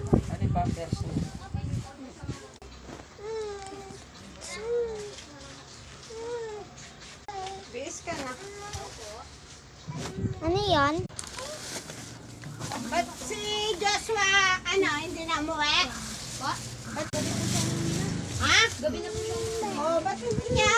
Ano yung bumpers mo? Biis ka na. Ano yan? Ba't si Joshua, hindi na umuwi? Ha? Gabi na po siya. Oh, ba't hindi niya,